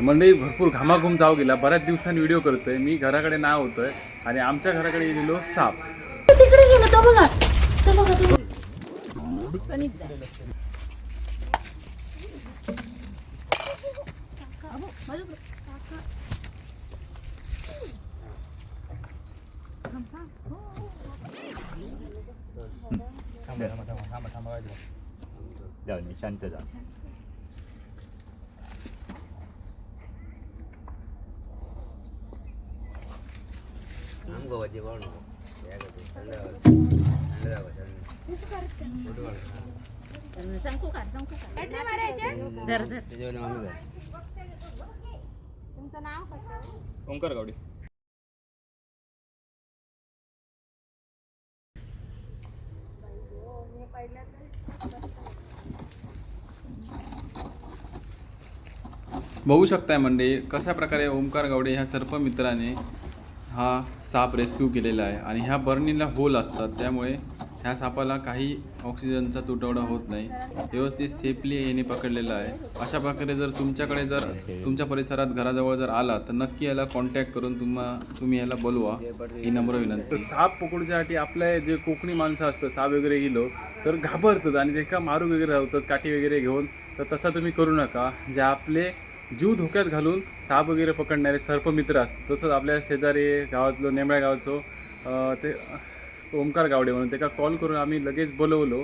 मंडळी भरपूर घामाघूम जाऊ गेला, बऱ्याच दिवसांनी व्हिडिओ करतोय मी, घराकडे नाव होतोय आणि आमच्या घराकडे गेलेलो साप. तिकडे गेलो तो बघा, तो बघा तो. शांत जा. ओंकार गावडे. बघू शकताय मंडळी कशा प्रकारे ओंकार गावडे ह्या सर्पमित्राने हा साप रेस्क्यू केलेला आहे. आणि ह्या बर्नीला होल असतात, त्यामुळे ह्या सापाला काही ऑक्सिजनचा तुटवडा होत नाही, व्यवस्थित सेफली याने पकडलेला आहे. अशा प्रकारे जर तुमच्याकडे जर तुमच्या परिसरात घराजवळ जर आला तर नक्की याला कॉन्टॅक्ट करून तुम्ही याला बोलवा, ही नम्र विनंती. तर साप पकडण्यासाठी आपल्या जे कोकणी माणसं असतं, साप वगैरे गेलो तर घाबरतात आणि ते का मारू वगैरे राहतात काठी वगैरे घेऊन. तर तसा तुम्ही करू नका. जे आपले जीव धोक्यात घालून साप वगैरे पकडणारे सर्पमित्र असतात, तसंच आपल्या शेजारी गावातलं नेमळ्या गावचं ते ओंकार गावडे म्हणून त्याला कॉल करून आम्ही लगेच बोलवलो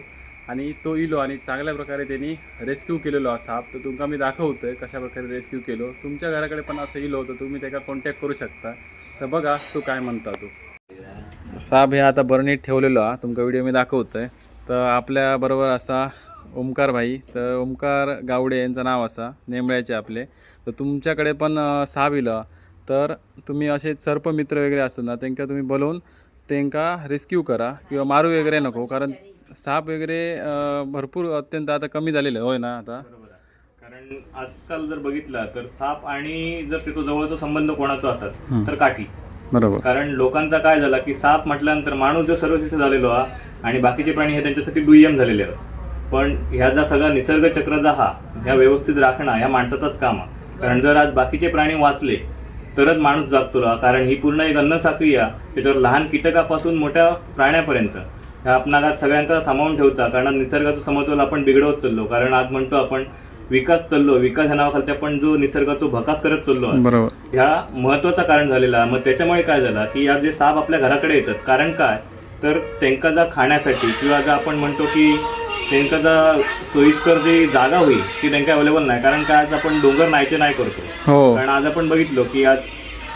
आणि तो इलो आणि चांगल्या प्रकारे त्यांनी रेस्क्यू केलेलो हा साप. तर तुमका मी दाखवतो आहे कशा प्रकारे रेस्क्यू केलो. तुमच्या घराकडे पण असं इलो होतं, तुम्ही त्याला कॉन्टॅक्ट करू शकता. तर बघा तो काय म्हणता. तो साप हे आता बरणीत ठेवलेलो हा, तुमका व्हिडिओ मी दाखवतो आहे. तर आपल्याबरोबर असा ओंकार भाई, तर ओंकार गावडे यांचं नाव असा, नेमळ्याचे आपले. तर तुमच्याकडे पण साप इलं तर तुम्ही असे सर्पमित्र वगैरे असतात ना, त्यांना तुम्ही बोलवून त्यांना रेस्क्यू करा किंवा मारू वगैरे नको, कारण साप वगैरे भरपूर अत्यंत आता कमी झालेलं होय ना आता. कारण आजकाल जर बघितला तर साप आणि जर त्याचा जवळचा संबंध कोणाचा असतात तर काठी. बरोबर. कारण लोकांचा काय झाला की साप म्हटल्यानंतर माणूस जर सर्वश्रेष्ठ झालेलो हा आणि बाकीचे प्राणी हे त्यांच्यासाठी दुय्यम झालेले आहेत. पण ह्याचा सगळा निसर्ग चक्रचा ह्या व्यवस्थित राखणं ह्या माणसाचाच काम आहे. कारण जर आज बाकीचे प्राणी वाचले तरच माणूस जागतो. कारण ही पूर्ण एक अन्नसाखळी आहे, त्याच्यावर लहान कीटकापासून मोठ्या प्राण्यापर्यंत ह्या आपणाला सगळ्यांका सामावून ठेवचा. कारण निसर्गाचं समतोल आपण बिघडवत चाललो. कारण आज म्हणतो आपण विकास चाललो, विकास ह्या नावाखाली आपण जो निसर्गाचा भकास करत चाललो, बरोबर, ह्या महत्वाचं कारण झालेला. मग त्याच्यामुळे काय झालं की या जे साप आपल्या घराकडे येतात, कारण काय तर त्यांका जा खाण्यासाठी किंवा जा आपण म्हणतो की त्यांका जा सोयीस्कर जी जागा होईल ती त्यांना अवेलेबल नाही. कारण काय आज आपण डोंगर नाहीचे नाही करतो. कारण आज आपण बघितलो की आज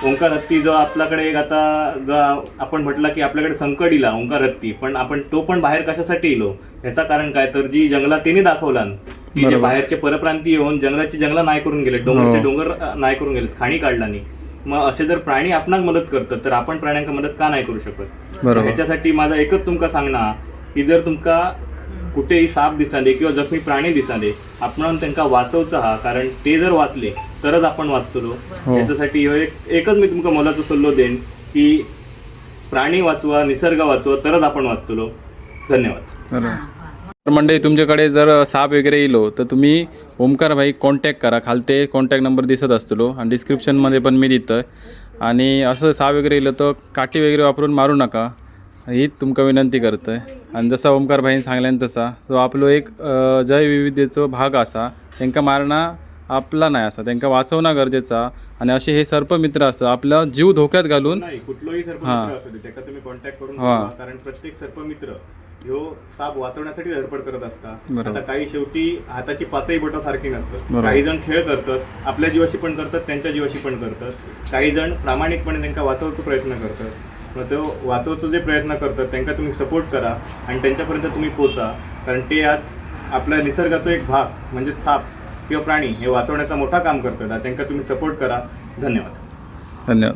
ओंकार हत्ती जो आपल्याकडे एक आता जो आपण म्हटलं की आपल्याकडे संकट इला ओंकार हत्ती, पण आपण तो पण बाहेर कशासाठी इलो ह्याचं कारण काय तर जी जंगला त्यांनी दाखवला, की जे बाहेरचे परप्रांती येऊन जंगला नाही करून गेले, डोंगरचे डोंगर नाही करून गेलेत, खाणी काढला नाही. मग असे जर प्राणी आपणाक मदत करतात तर आपण प्राण्यांना मदत का नाही करू शकत. ह्याच्यासाठी माझा एकच तुमका सांगणार की जर तुमका कुठेही साप दिसाले किंवा जखमी प्राणी दिसाले, आपण त्यांना वाचवचा हा. कारण ते जर वाचले तरच आपण वाचतो. याच्यासाठी एकच मी तुमका मोलाचा सल्लो देईन की प्राणी वाचवा, निसर्ग वाचवा, तरच आपण वाचतो. धन्यवाद. तर मंडळी तुमच्याकडे जर साप वगैरे इलो तर तुम्ही ओंकार भाई कॉन्टॅक्ट करा. खालते कॉन्टॅक्ट नंबर दिसत असतो आणि डिस्क्रिप्शनमध्ये पण मी देतोय. आणि असं साप वगैरे इलं तर काठी वगैरे वापरून मारू नका, ही तुमका विनंती करतोय. आणि जसा ओंकार भाईन सांगल्यान तसा तो आपलो एक जैवविविधतेचो भाग असा, त्यांना मारणं आपला नाही असा, त्यांना वाचवणं गरजेचा. आणि असे हे सर्पमित्र असतात आपला जीव धोक्यात घालून. नाही कुठलाही सर्पमित्र असू दे त्याला तुम्ही कॉन्टॅक्ट करून ठेवा. कारण प्रत्येक सर्पमित्र ह्यो साप वाचवण्यासाठी धडपड करत असतात. आता काही शेवटी हाताची पाचही बोटा सारखी नसतात. काही जण खेळ करतात, आपल्या जीवाशी पण करतात, त्यांच्या जीवाशी पण करतात. काही जण प्रामाणिकपणे त्यांना वाचवण्याचा प्रयत्न करतात. मग तो वाचवण्याचा जे प्रयत्न करतात त्यांना तुम्ही सपोर्ट करा आणि त्यांच्यापर्यंत तुम्ही पोचा. कारण ते आज आपल्या निसर्गाचा एक भाग म्हणजे साप किंवा प्राणी हे वाचवण्याचा मोठा काम करतात. त्यांना तुम्ही सपोर्ट करा. धन्यवाद.